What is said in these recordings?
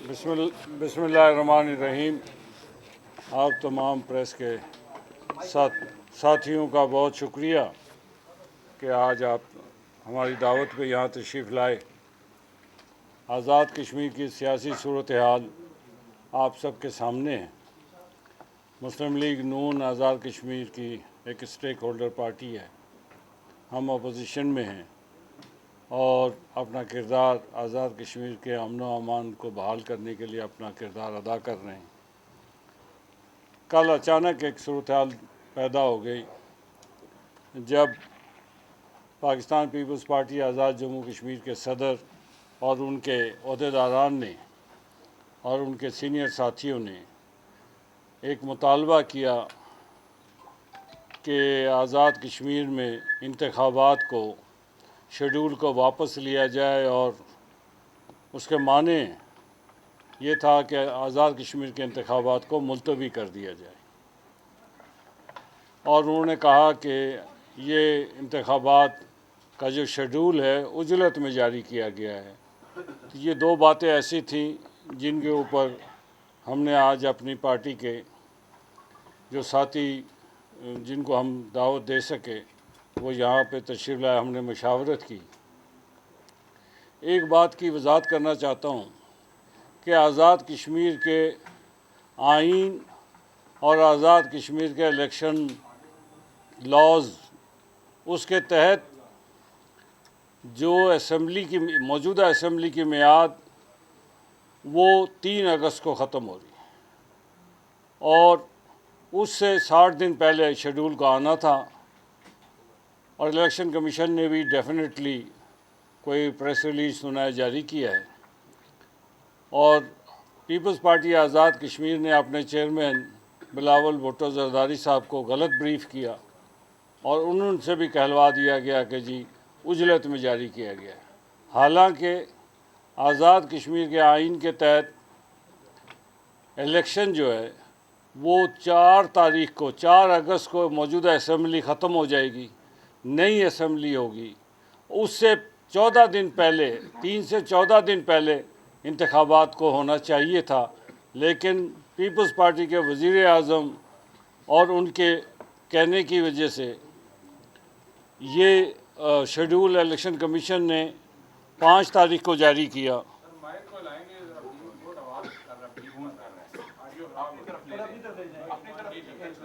बिस्मिल्लाहिर्रहमानिर्रहीम। आप तमाम प्रेस के साथियों का बहुत शुक्रिया कि आज आप हमारी दावत पे यहाँ तशरीफ़ लाए। आज़ाद कश्मीर की सियासी सूरत हाल आप सबके सामने है। मुस्लिम लीग नून आज़ाद कश्मीर की एक स्टेक होल्डर पार्टी है। हम अपोजिशन में हैं और अपना किरदार आज़ाद कश्मीर के अमन व अमान को बहाल करने के लिए अपना किरदार अदा कर रहे हैं। कल अचानक एक सूरत हाल पैदा हो गई जब पाकिस्तान पीपल्स पार्टी आज़ाद जम्मू कश्मीर के सदर और उनके अहदेदारान ने और उनके सीनियर साथियों ने एक मुतालबा किया कि आज़ाद कश्मीर में इंतखाबात को शेड्यूल को वापस लिया जाए और उसके माने ये था कि आज़ाद कश्मीर के इंतखाबात को मुलतवी कर दिया जाए। और उन्होंने कहा कि ये इंतखाबात का जो शेड्यूल है उजलत में जारी किया गया है। तो ये दो बातें ऐसी थीं जिनके ऊपर हमने आज अपनी पार्टी के जो साथी जिनको हम दावत दे सके वो यहाँ पे तशरीफ़ लाए, हमने मशावरत की। एक बात की वजाहत करना चाहता हूँ कि आज़ाद कश्मीर के आइन और आज़ाद कश्मीर के इलेक्शन लॉज उसके तहत जो मौजूदा असम्बली की मियाद वो 3 अगस्त को ख़त्म हो रही है और उससे 60 दिन पहले शेड्यूल का आना था। और इलेक्शन कमीशन ने भी डेफिनेटली कोई प्रेस रिलीज सुनाए जारी किया है। और पीपल्स पार्टी आज़ाद कश्मीर ने अपने चेयरमैन बिलावल भुट्टो जरदारी साहब को गलत ब्रीफ किया और उनसे भी कहलवा दिया गया कि जी उजलत में जारी किया गया है। हालांकि आज़ाद कश्मीर के आइन के तहत इलेक्शन जो है वो 4 अगस्त को मौजूदा असम्बली ख़त्म हो जाएगी, नई असम्बली होगी। उससे 14 दिन पहले 3 से 14 दिन पहले इंतखाबात को होना चाहिए था, लेकिन पीपल्स पार्टी के वज़ीर आज़म और उनके कहने की वजह से ये शेड्यूल इलेक्शन कमीशन ने 5 तारीख को जारी किया।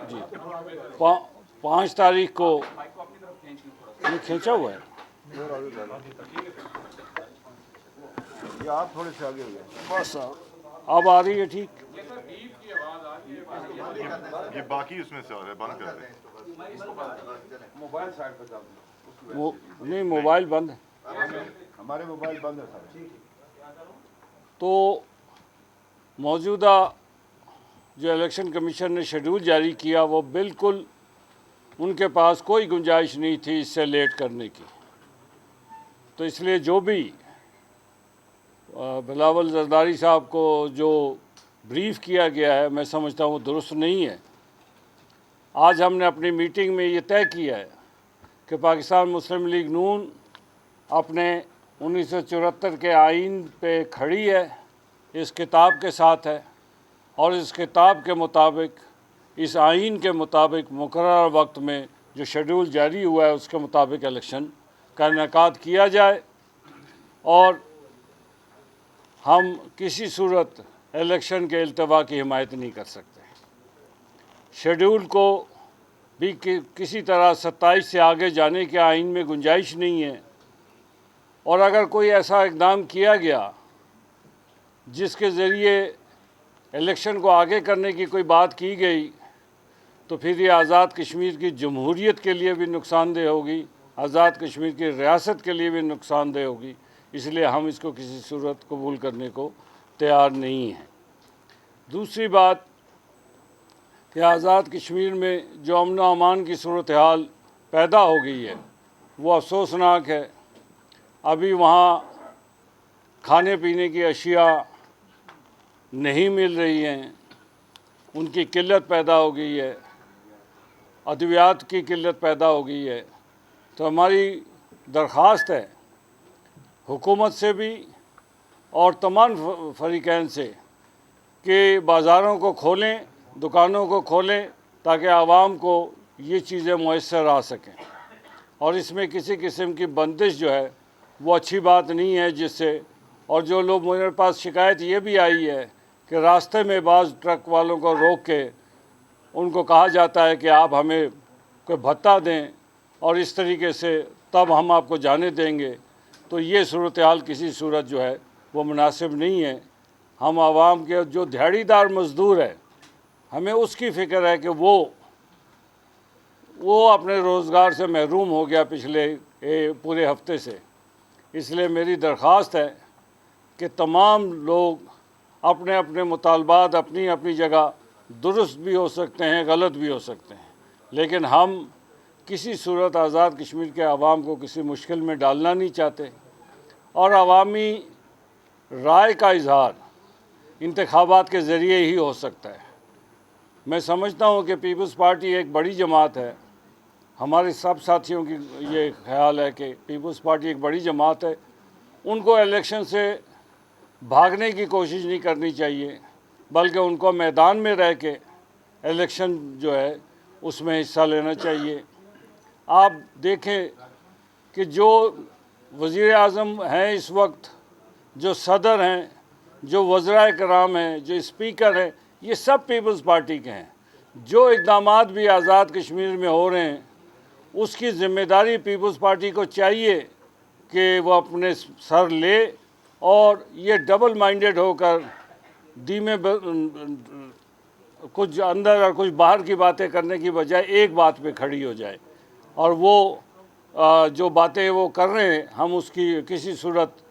जी 5 तारीख को ये खींचा हुआ है। ये आप थोड़े से आगे हो गए। बस अब आ रही है ठीक। ये बाकी उसमें से आ रहा है, बंद कर दें। मोबाइल साइड पे कर दो। नहीं मोबाइल बंद है। हमारे मोबाइल बंद है सारे। तो मौजूदा जो इलेक्शन कमीशन ने शेड्यूल जारी किया वो बिल्कुल उनके पास कोई गुंजाइश नहीं थी इससे लेट करने की। तो इसलिए जो भी बिलावल जरदारी साहब को जो ब्रीफ किया गया है मैं समझता हूँ दुरुस्त नहीं है। आज हमने अपनी मीटिंग में ये तय किया है कि पाकिस्तान मुस्लिम लीग नून अपने 1974 के आइन पे खड़ी है, इस किताब के साथ है और इस किताब के मुताबिक इस आइन के मुताबिक मुकर्रर वक्त में जो शेड्यूल जारी हुआ है उसके मुताबिक इलेक्शन का इनेकाद किया जाए। और हम किसी सूरत इलेक्शन के इल्तवा की हिमायत नहीं कर सकते। शेड्यूल को भी किसी तरह 27 से आगे जाने के आइन में गुंजाइश नहीं है। और अगर कोई ऐसा इक़दाम किया गया जिसके ज़रिए इलेक्शन को आगे करने की कोई बात की गई तो फिर ये आज़ाद कश्मीर की जमहूरियत के लिए भी नुकसानदेह होगी, आज़ाद कश्मीर की रियासत के लिए भी नुकसानदेह होगी। इसलिए हम इसको किसी सूरत कबूल करने को तैयार नहीं हैं। दूसरी बात कि आज़ाद कश्मीर में जो अमन व अमान की सूरत हाल पैदा हो गई है वो अफसोसनाक है। अभी वहाँ खाने पीने की अशिया नहीं मिल रही हैं, उनकी किल्लत पैदा हो गई है, अद्वियात की किल्लत पैदा हो गई है। तो हमारी दरख्वास्त है हुकूमत से भी اور تمام فریقین سے کہ بازاروں کو کھولیں، دکانوں کو کھولیں تاکہ عوام کو یہ چیزیں میسر آ سکیں، اور اس میں کسی قسم کی بندش جو ہے وہ اچھی بات نہیں ہے، جس سے اور جو لوگ میرے پاس شکایت یہ بھی آئی ہے کہ راستے میں بعض ٹرک والوں کو روک کے ان کو کہا جاتا ہے کہ آپ ہمیں کوئی بھتہ دیں اور اس طریقے سے تب ہم آپ کو جانے دیں گے، تو یہ صورتحال کسی صورت جو ہے وہ مناسب نہیں ہے۔ ہم عوام کے جو دھاڑی دار مزدور ہے، ہمیں اس کی فکر ہے کہ وہ اپنے روزگار سے محروم ہو گیا پچھلے پورے ہفتے سے۔ اس لیے میری درخواست ہے کہ تمام لوگ اپنے اپنے مطالبات اپنی اپنی جگہ درست بھی ہو سکتے ہیں، غلط بھی ہو سکتے ہیں، لیکن ہم کسی صورت آزاد کشمیر کے عوام کو کسی مشکل میں ڈالنا نہیں چاہتے، اور عوامی رائے کا اظہار انتخابات کے ذریعے ہی ہو سکتا ہے۔ میں سمجھتا ہوں کہ پیپلز پارٹی ایک بڑی جماعت ہے، ہمارے سب ساتھیوں کی یہ خیال ہے کہ پیپلز پارٹی ایک بڑی جماعت ہے، ان کو الیکشن سے بھاگنے کی کوشش نہیں کرنی چاہیے، بلکہ ان کو میدان میں رہ کے الیکشن جو ہے اس میں حصہ لینا چاہیے۔ آپ دیکھیں کہ جو وزیر اعظم ہیں اس وقت، جو صدر ہیں، جو وزرائے کرام ہیں، جو اسپیکر ہیں، یہ سب پیپلز پارٹی کے ہیں۔ جو اقدامات بھی آزاد کشمیر میں ہو رہے ہیں اس کی ذمہ داری پیپلز پارٹی کو چاہیے کہ وہ اپنے سر لے، اور یہ ڈبل مائنڈڈ ہو کر دھیمے کچھ اندر اور کچھ باہر کی باتیں کرنے کی بجائے ایک بات پہ کھڑی ہو جائے، اور وہ جو باتیں وہ کر رہے ہیں ہم اس کی کسی صورت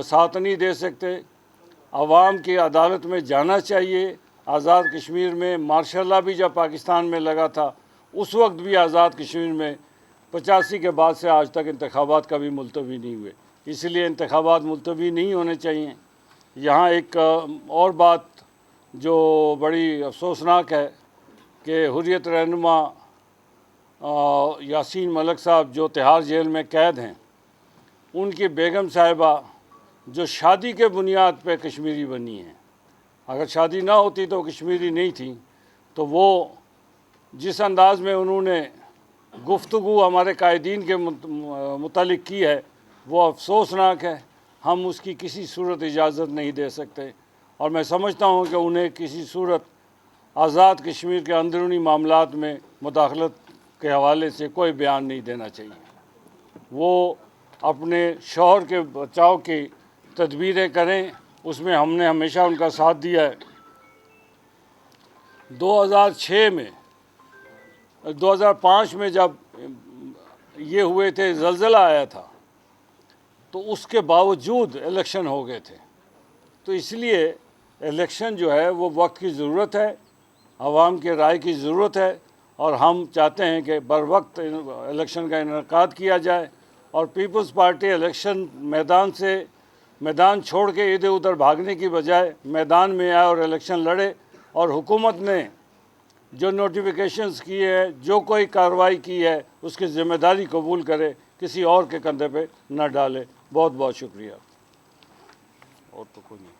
ساتھ نہیں دے سکتے۔ عوام کی عدالت میں جانا چاہیے۔ آزاد کشمیر میں مارشل لا بھی جب پاکستان میں لگا تھا اس وقت بھی آزاد کشمیر میں 85 کے بعد سے آج تک انتخابات کبھی ملتوی نہیں ہوئے، اس لیے انتخابات ملتوی نہیں ہونے چاہیے۔ یہاں ایک اور بات جو بڑی افسوسناک ہے کہ حریت رہنما یاسین ملک صاحب جو تہاڑ جیل میں قید ہیں، ان کی بیگم صاحبہ جو شادی کے بنیاد پہ کشمیری بنی ہیں، اگر شادی نہ ہوتی تو کشمیری نہیں تھیں، تو وہ جس انداز میں انہوں نے گفتگو ہمارے قائدین کے متعلق کی ہے وہ افسوسناک ہے۔ ہم اس کی کسی صورت اجازت نہیں دے سکتے، اور میں سمجھتا ہوں کہ انہیں کسی صورت آزاد کشمیر کے اندرونی معاملات میں مداخلت کے حوالے سے کوئی بیان نہیں دینا چاہیے۔ وہ اپنے شوہر کے بچاؤ کی تدبیریں کریں، اس میں ہم نے ہمیشہ ان کا ساتھ دیا ہے۔ 2005 میں جب یہ ہوئے تھے، زلزلہ آیا تھا، تو اس کے باوجود الیکشن ہو گئے تھے۔ تو اس لیے الیکشن جو ہے وہ وقت کی ضرورت ہے، عوام کے رائے کی ضرورت ہے، اور ہم چاہتے ہیں کہ بر وقت الیکشن کا انعقاد کیا جائے، اور پیپلز پارٹی الیکشن میدان چھوڑ کے ادھر ادھر بھاگنے کی بجائے میدان میں آئے اور الیکشن لڑے، اور حکومت نے جو نوٹیفیکیشنز کیے ہیں، جو کوئی کارروائی کی ہے، اس کی ذمہ داری قبول کرے، کسی اور کے کندھے پہ نہ ڈالے۔ بہت بہت شکریہ۔ اور تو کوئی نہیں۔